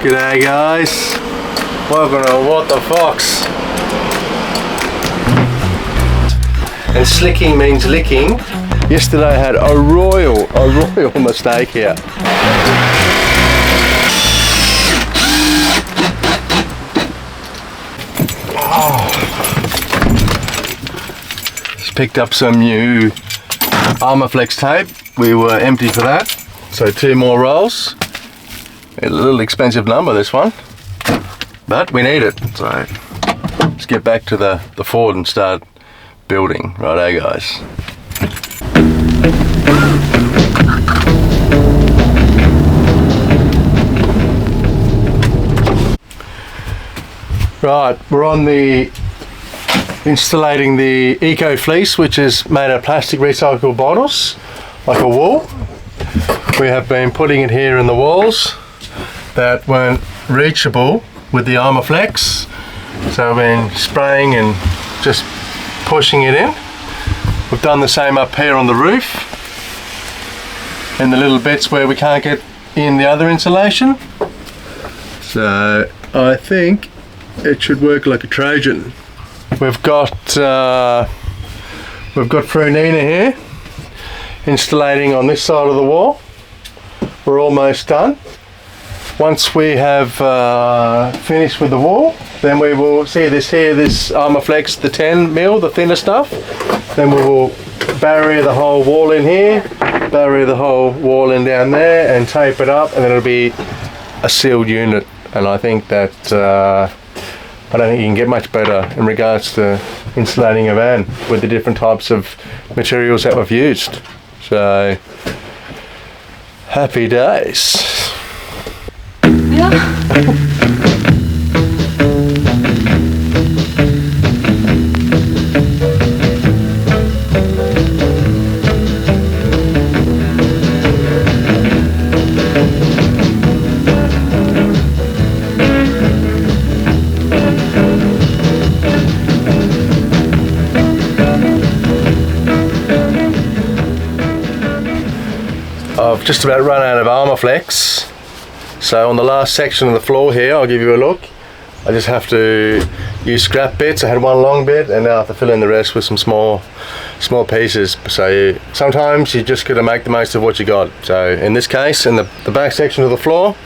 G'day guys, welcome to What the Fox. And slicking means licking. Yesterday I had a royal mistake here. Just picked up some new Armaflex tape. We were empty for that, so 2 more rolls. A little expensive number, this one, but we need it. So let's get back to the Ford and start building. Righto guys. Right, we're on the insulating the eco fleece, which is made of plastic recyclable bottles, like a wool. We have been putting it here in the walls that weren't reachable with the Armaflex, so I've been spraying and just pushing it in. We've done the same up here on the roof in the little bits where we can't get in the other insulation. So I think it should work like a Trojan. We've got Frunina here insulating on this side of the wall. We're almost done. Once we have finished with the wall, then we will see this here, this Armaflex, the 10mm, the thinner stuff. Then we will barrier the whole wall in here, barrier the whole wall in down there, and tape it up, and then it'll be a sealed unit. And I think that I don't think you can get much better in regards to insulating a van with the different types of materials that we've used. So happy days. I've just about run out of Armaflex, so on the last section of the floor here, I'll give you a look. I just have to use scrap bits. I had one long bit and now I have to fill in the rest with some small pieces. So sometimes you just got to make the most of what you got. So in this case, in the back section of the floor,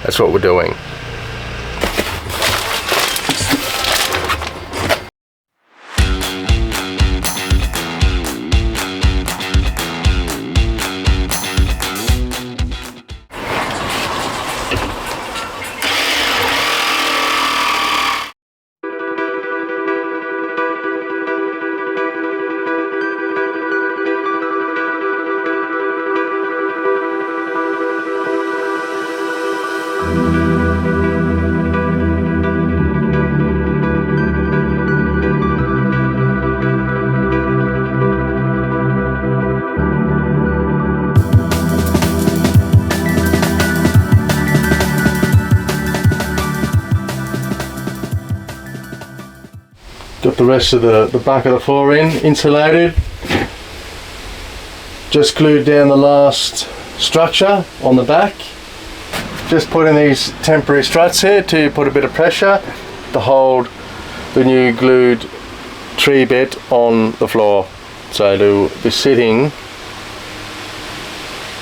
that's what we're doing. Got the rest of the back of the floor insulated. Just glued down the last structure on the back. Just put in these temporary struts here to put a bit of pressure to hold the new glued tree bit on the floor. So it'll be sitting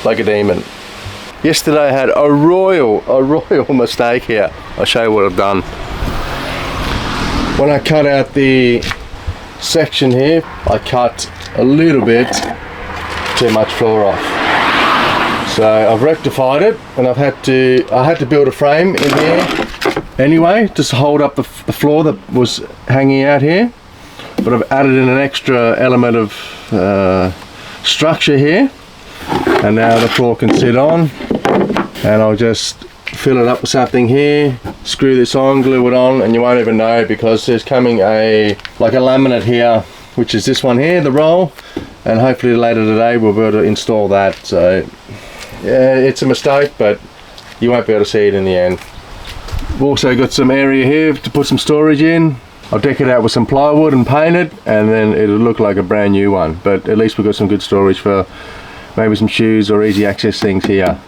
like a demon. Yesterday I had a royal mistake here. I'll show you what I've done. When I cut out the section here, I cut a little bit too much floor off. So I've rectified it, and I had to build a frame in here anyway, just to hold up the floor that was hanging out here. But I've added in an extra element of structure here, and now the floor can sit on, and I'll just fill it up with something here, screw this on, glue it on, and you won't even know because there's coming like a laminate here, which is this one here, the roll, and hopefully later today we'll be able to install that. So yeah, it's a mistake, but you won't be able to see it in the end. We've also got some area here to put some storage in. I'll deck it out with some plywood and paint it, and then it'll look like a brand new one, but at least we've got some good storage for maybe some shoes or easy access things here.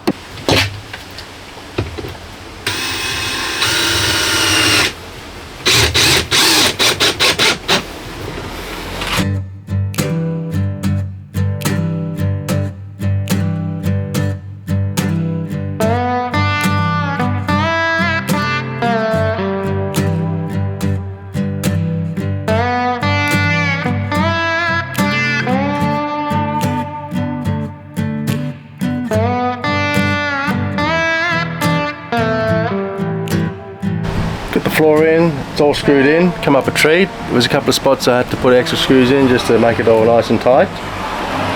the floor in, it's all screwed in, come up a treat. There was a couple of spots I had to put extra screws in just to make it all nice and tight.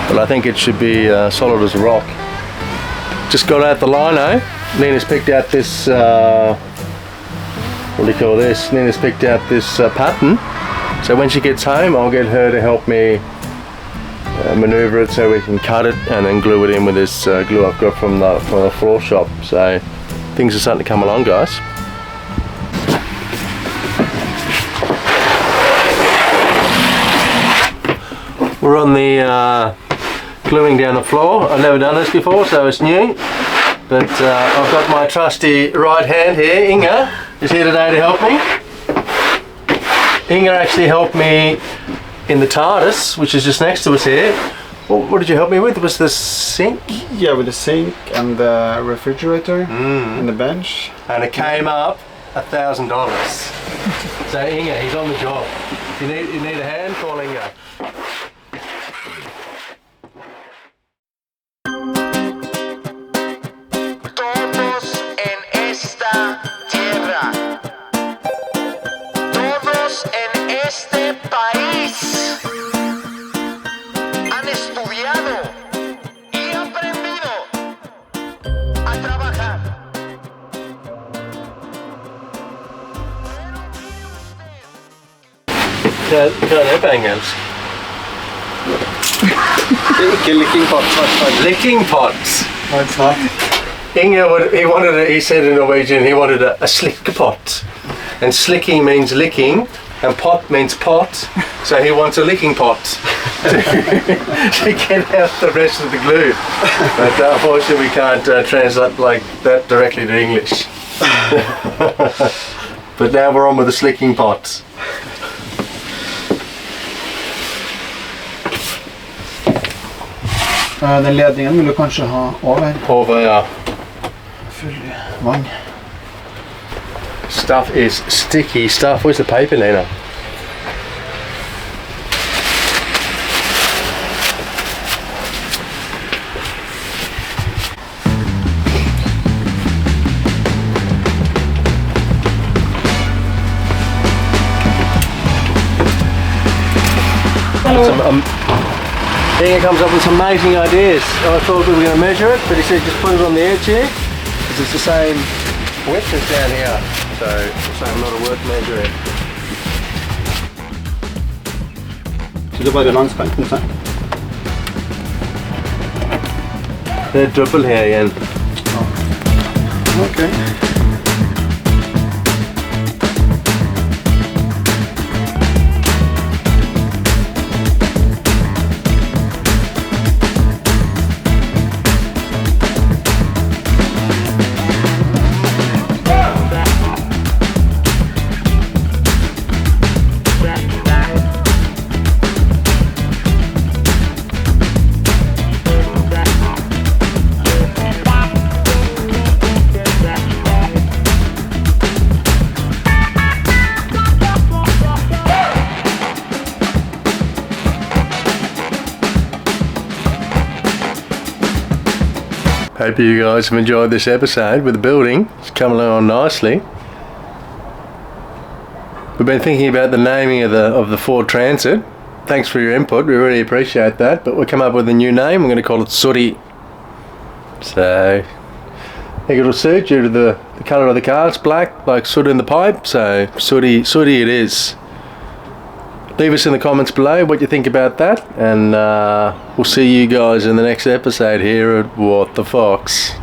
But I think it should be solid as a rock. Just got out the lino. Nina's picked out this, what do you call this? Nina's picked out this pattern. So when she gets home, I'll get her to help me maneuver it so we can cut it and then glue it in with this glue I've got from the floor shop. So things are starting to come along, guys. We're on the gluing down the floor. I've never done this before, so it's new. But I've got my trusty right hand here. Inge is here today to help me. Inge actually helped me in the TARDIS, which is just next to us here. What did you help me with? Was the sink? Yeah, with the sink and the refrigerator and the bench. And it came up $1,000. So Inge, he's on the job. If you need a hand, call Inge. Kan det på engelsk? Licking pots. Licking pots. No, it's not. Inge, he said in Norwegian he wanted a slick pot. And slicking means licking, and pot means pot. So he wants a licking pot to get out the rest of the glue. But unfortunately we can't translate like that directly to English. But now we're on with the slicking pots. Den ledningen vil du kanskje ha over. Over, ja. Full vann. Stuff is sticky stuff. Where's the paper, Nina? Inge comes up with some amazing ideas. I thought we were going to measure it, but he said just put it on the edge here, because it's the same width as down here, so it's a lot of work measuring. Så det var det landskanten, så? Det er dobbelt her igjen. Okay. Hope you guys have enjoyed this episode with the building. It's coming along nicely. We've been thinking about the naming of the Ford Transit. Thanks for your input, we really appreciate that. But we'll come up with a new name. We're going to call it Sooty. So I think it'll suit due to the colour of the car. It's black, like soot in the pipe. So Sooty it is. Leave us in the comments below what you think about that, and we'll see you guys in the next episode here at What the Fox.